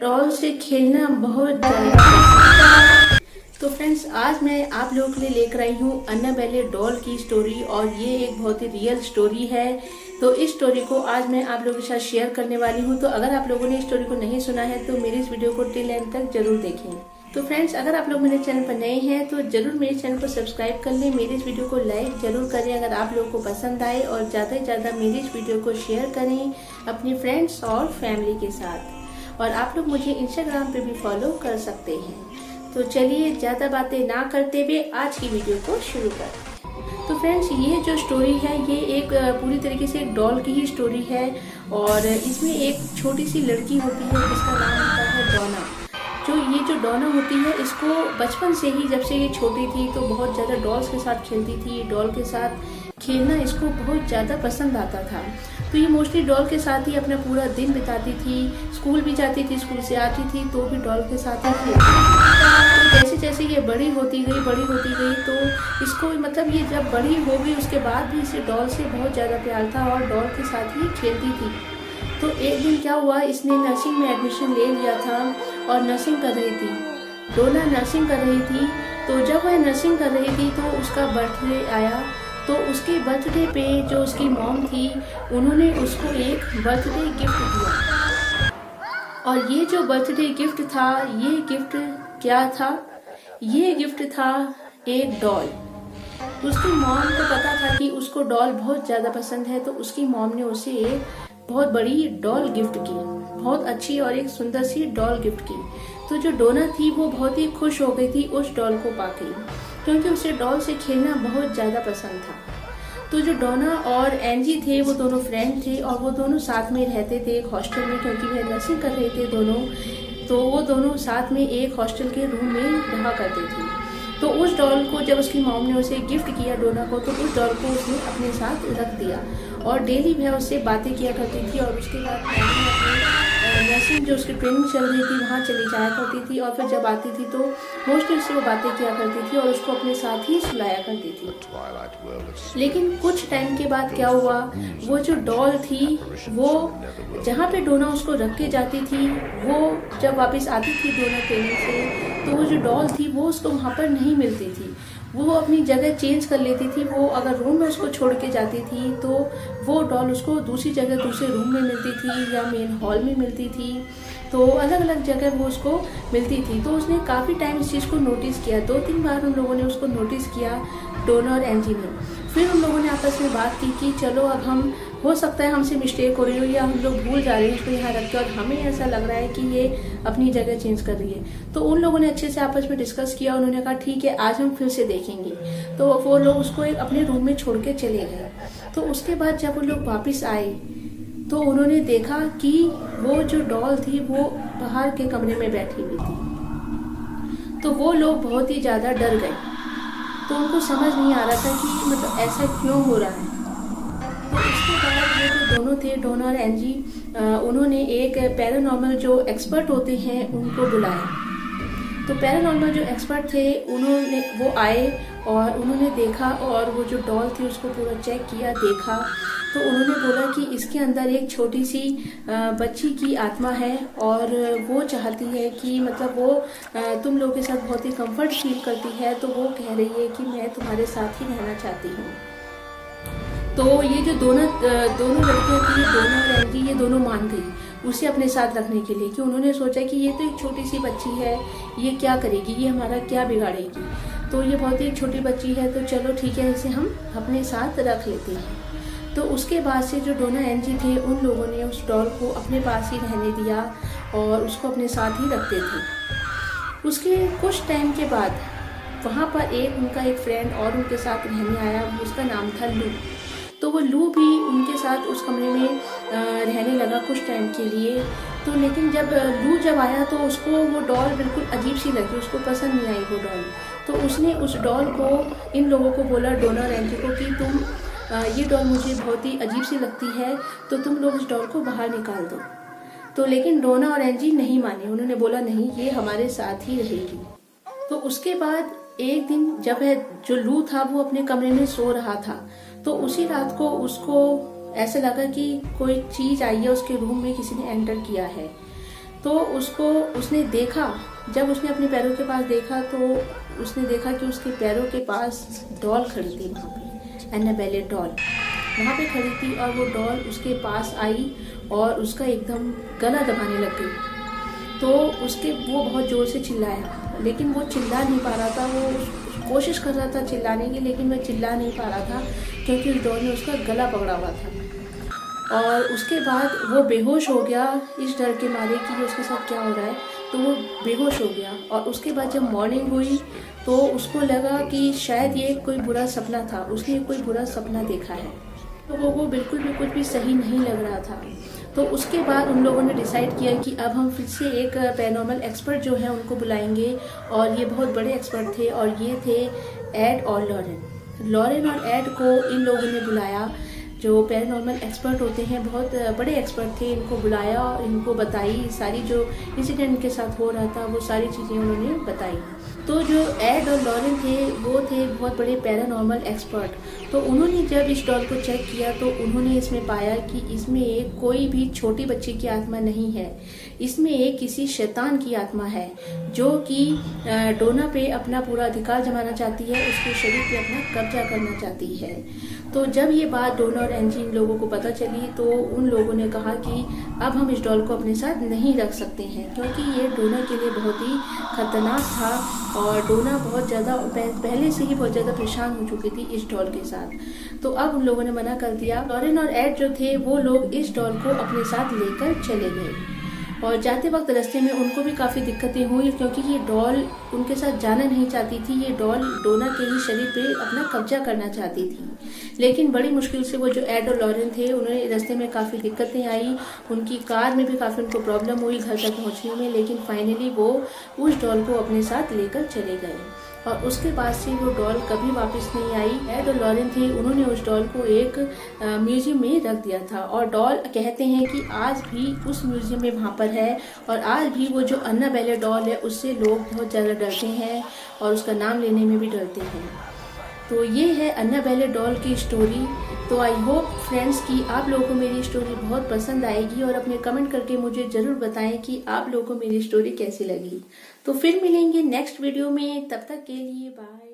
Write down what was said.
Doll से खेलना बहुत ज्यादा। तो फ्रेंड्स, आज मैं आप लोगों के लिए लेकर आई हूँ अन्नाबेले डॉल की स्टोरी, और ये एक बहुत ही रियल स्टोरी है। तो इस स्टोरी को आज मैं आप लोगों के साथ शेयर करने वाली हूँ। तो अगर आप लोगों ने इस स्टोरी को नहीं सुना है तो मेरी इस वीडियो को टिल एंड तक जरूर देखें। तो फ्रेंड्स, अगर आप लोग मेरे चैनल पर नए हैं तो जरूर मेरे चैनल को सब्सक्राइब कर लें, मेरी इस वीडियो को लाइक जरूर करें अगर आप लोगों को पसंद आए, और ज़्यादा से ज़्यादा मेरी इस वीडियो को शेयर करें अपने फ्रेंड्स और फैमिली के साथ। और आप लोग मुझे इंस्टाग्राम पे भी फॉलो कर सकते हैं। तो चलिए ज़्यादा बातें ना करते हुए आज की वीडियो को शुरू करते हैं। तो फ्रेंड्स, ये जो स्टोरी है ये एक पूरी तरीके से एक डॉल की ही स्टोरी है, और इसमें एक छोटी सी लड़की होती है जिसका नाम होता है डोना। जो डोना होती है, इसको बचपन से ही, जब से ये छोटी थी तो बहुत ज़्यादा डॉल्स के साथ खेलती थी। डॉल के साथ खेलना इसको बहुत ज़्यादा पसंद आता था। तो ये मोस्टली डॉल के साथ ही अपना पूरा दिन बिताती थी। स्कूल भी जाती थी, स्कूल से आती थी तो भी डॉल के साथ ही खेलती थी। तो जैसे जैसे ये बड़ी होती गई तो इसको मतलब ये जब बड़ी हो गई उसके बाद भी इसे डॉल से बहुत ज़्यादा प्यार था और डॉल के साथ ही खेलती थी। तो एक दिन क्या हुआ, इसने नर्सिंग में एडमिशन ले लिया था और नर्सिंग कर रही थी। डोना नर्सिंग कर रही थी। तो जब वह नर्सिंग कर रही थी तो उसका बर्थडे आया। तो उसके बर्थडे पे जो उसकी मॉम थी उन्होंने उसको एक बर्थडे गिफ्ट दिया। और ये जो बर्थडे गिफ्ट था, ये गिफ्ट क्या था? ये गिफ्ट था एक डॉल। उसकी मॉम को पता था कि उसको डॉल बहुत ज़्यादा पसंद है, तो उसकी मॉम ने उसे एक बहुत बड़ी डॉल गिफ्ट की, बहुत अच्छी और एक सुंदर सी डॉल गिफ्ट की। तो जो डोना थी वो बहुत ही खुश हो गई थी उस डॉल को पाके, क्योंकि उसे डॉल से खेलना बहुत ज़्यादा पसंद था। तो जो डोना और एंजी थे वो दोनों फ्रेंड थे, और वो दोनों साथ में रहते थे एक हॉस्टल में, क्योंकि वे नर्सिंग कर रहे थे दोनों। तो वो दोनों साथ में एक हॉस्टल के रूम में रहा करते थे। तो उस डॉल को जब उसकी मॉम ने उसे गिफ्ट किया डोना को, तो उस डॉल को उसने अपने साथ रख दिया, और डेली वह उससे बातें किया करती थी। और उसके बाद नर्सिंग जो उसकी ट्रेनिंग चल रही थी वहाँ चली जाया करती थी, और फिर जब आती थी तो मोस्टली उससे वो बातें किया करती थी और उसको अपने साथ ही सुलाया करती थी। लेकिन कुछ टाइम के बाद क्या हुआ, वो जो डॉल थी वो जहाँ पे डोना उसको रख के जाती थी, वो जब वापस आती थी डोना ट्रेनिंग से, तो वो जो डॉल थी वो उसको वहाँ पर नहीं मिलती थी। वो अपनी जगह चेंज कर लेती थी। वो अगर रूम में उसको छोड़ के जाती थी तो वो डॉल उसको दूसरी जगह दूसरे रूम में मिलती थी या मेन हॉल में मिलती थी। तो अलग अलग जगह वो उसको मिलती थी। तो उसने काफ़ी टाइम इस चीज़ को नोटिस किया। 2-3 बार उन लोगों ने उसको नोटिस किया, डोना और एंजी ने। फिर उन लोगों ने आपस में बात की कि चलो अब हम, हो सकता है हमसे मिस्टेक हो रही हो या हम लोग भूल जा रहे हैं इसको यहाँ रख के, और हमें ऐसा लग रहा है कि ये अपनी जगह चेंज कर रही है। तो उन लोगों ने अच्छे से आपस में डिस्कस किया। उन्होंने कहा ठीक है, आज हम फिर से देखेंगे। तो वो लोग उसको एक अपने रूम में छोड़ के चले गए। तो उसके बाद जब वो लोग वापस आए तो उन्होंने देखा कि वो जो डॉल थी वो बाहर के कमरे में बैठी हुई थी। तो वो लोग बहुत ही ज़्यादा डर गए। तो उनको समझ नहीं आ रहा था कि मतलब ऐसा क्यों हो रहा है। तो उसके बाद ये जो दोनों थे, डोना और एंजी, उन्होंने एक पैरानॉर्मल जो एक्सपर्ट होते हैं उनको बुलाया। तो पैरानॉर्मल जो एक्सपर्ट थे वो आए और उन्होंने देखा, और वो जो डॉल थी उसको पूरा चेक किया, देखा। तो उन्होंने बोला कि इसके अंदर एक छोटी सी बच्ची की आत्मा है, और वो चाहती है कि मतलब वो तुम लोगों के साथ बहुत ही कंफर्ट फील करती है। तो वो कह रही है कि मैं तुम्हारे साथ ही रहना चाहती हूँ। तो ये जो दोनों लड़कियाँ थी, डोना और एंजी, ये दोनों मान गई उसे अपने साथ रखने के लिए, कि उन्होंने सोचा कि ये तो एक छोटी सी बच्ची है, ये क्या करेगी, ये हमारा क्या बिगाड़ेगी। तो ये बहुत ही एक छोटी बच्ची है, तो चलो ठीक है, इसे हम अपने साथ रख लेते हैं। तो उसके बाद से जो डोना एंजी थे उन लोगों ने उस डॉल को अपने पास ही रहने दिया और उसको अपने साथ ही रखते थे। उसके कुछ टाइम के बाद वहाँ पर उनका एक फ्रेंड और उनके साथ रहने आया, उसका नाम था लू। तो वो लू भी उनके साथ उस कमरे में रहने लगा कुछ टाइम के लिए। तो लेकिन जब लू आया तो उसको वो डॉल बिल्कुल अजीब सी लगी, उसको पसंद नहीं आई वो डॉल। तो उसने उस डॉल को इन लोगों को बोला, डोना और एंजी को, कि तुम ये डॉल मुझे बहुत ही अजीब सी लगती है, तो तुम लोग इस डॉल को बाहर निकाल दो। तो लेकिन डोना और एंजी नहीं माने। उन्होंने बोला नहीं, ये हमारे साथ ही रहेगी। तो उसके बाद एक दिन जब जो लू था वो अपने कमरे में सो रहा था, तो उसी रात को उसको ऐसे लगा कि कोई चीज आई है उसके रूम में, किसी ने एंटर किया है। तो उसने देखा, जब उसने अपने पैरों के पास देखा तो उसने देखा कि उसके पैरों के पास डॉल खड़ी थी। वहाँ पे एनाबेले डॉल वहाँ पे खड़ी थी और वो डॉल उसके पास आई और उसका एकदम गला दबाने लग गई। तो वो बहुत ज़ोर से चिल्लाया, लेकिन वो चिल्ला नहीं पा रहा था। वो कोशिश कर रहा था चिल्लाने की, लेकिन वह चिल्ला नहीं पा रहा था क्योंकि उस डॉल ने उसका गला पकड़ा हुआ था। और उसके बाद वो बेहोश हो गया इस डर के मारे कि उसके साथ क्या हो रहा है। तो वो बेहोश हो गया और उसके बाद जब मॉर्निंग हुई तो उसको लगा कि शायद ये कोई बुरा सपना था, उसने कोई बुरा सपना देखा है। तो वो बिल्कुल भी कुछ भी सही नहीं लग रहा था। तो उसके बाद उन लोगों ने डिसाइड किया कि अब हम फिर से एक पैरानॉर्मल एक्सपर्ट जो है उनको बुलाएंगे। और ये बहुत बड़े एक्सपर्ट थे और ये थे एड और लॉरेन और एड को इन लोगों ने बुलाया, जो पैरानॉर्मल एक्सपर्ट होते हैं, बहुत बड़े एक्सपर्ट थे। इनको बुलाया और इनको बताई सारी जो इंसिडेंट के साथ हो रहा था, वो सारी चीज़ें उन्होंने बताई। तो जो एड और लॉरेन थे वो थे बहुत बड़े पैरानॉर्मल एक्सपर्ट। तो उन्होंने जब इस डॉल को चेक किया तो उन्होंने इसमें पाया कि इसमें एक कोई भी छोटी बच्ची की आत्मा नहीं है, इसमें एक किसी शैतान की आत्मा है जो कि डोना पे अपना पूरा अधिकार जमाना चाहती है, उसके शरीर पे अपना कब्जा करना चाहती है। तो जब ये बात डोना और एंजी इन लोगों को पता चली तो उन लोगों ने कहा कि अब हम इस डॉल को अपने साथ नहीं रख सकते हैं, क्योंकि ये डोना के लिए बहुत ही खतरनाक था और डोना बहुत ज़्यादा पहले से ही बहुत ज़्यादा परेशान हो चुकी थी इस डॉल के साथ। तो अब उन लोगों ने मना कर दिया। लॉरेन और एड जो थे वो लोग इस डॉल को अपने साथ लेकर चले गए और जाते वक्त रास्ते में उनको भी काफ़ी दिक्कतें हुई, क्योंकि ये डॉल उनके साथ जाना नहीं चाहती थी। ये डॉल डोना के ही शरीर पे अपना कब्जा करना चाहती थी। लेकिन बड़ी मुश्किल से वो जो एड और लॉरेन थे उन्हें रास्ते में काफ़ी दिक्कतें आई, उनकी कार में भी काफ़ी उनको प्रॉब्लम हुई घर तक पहुँचने में। लेकिन फाइनली वो उस डॉल को अपने साथ लेकर चले गए और उसके बाद से वो डॉल कभी वापस नहीं आई। एड और लॉरेन थे, उन्होंने उस डॉल को एक म्यूजियम में रख दिया था और डॉल कहते हैं कि आज भी उस म्यूजियम में वहाँ पर है और आज भी वो जो अन्नाबेले डॉल है उससे लोग बहुत ज़्यादा डरते हैं और उसका नाम लेने में भी डरते हैं। तो ये है अन्नाबेले डॉल की स्टोरी। तो आई होप फ्रेंड्स कि आप लोगों को मेरी स्टोरी बहुत पसंद आएगी और अपने कमेंट करके मुझे ज़रूर बताएं कि आप लोगों को मेरी स्टोरी कैसी लगी। तो फिर मिलेंगे नेक्स्ट वीडियो में, तब तक के लिए बाय।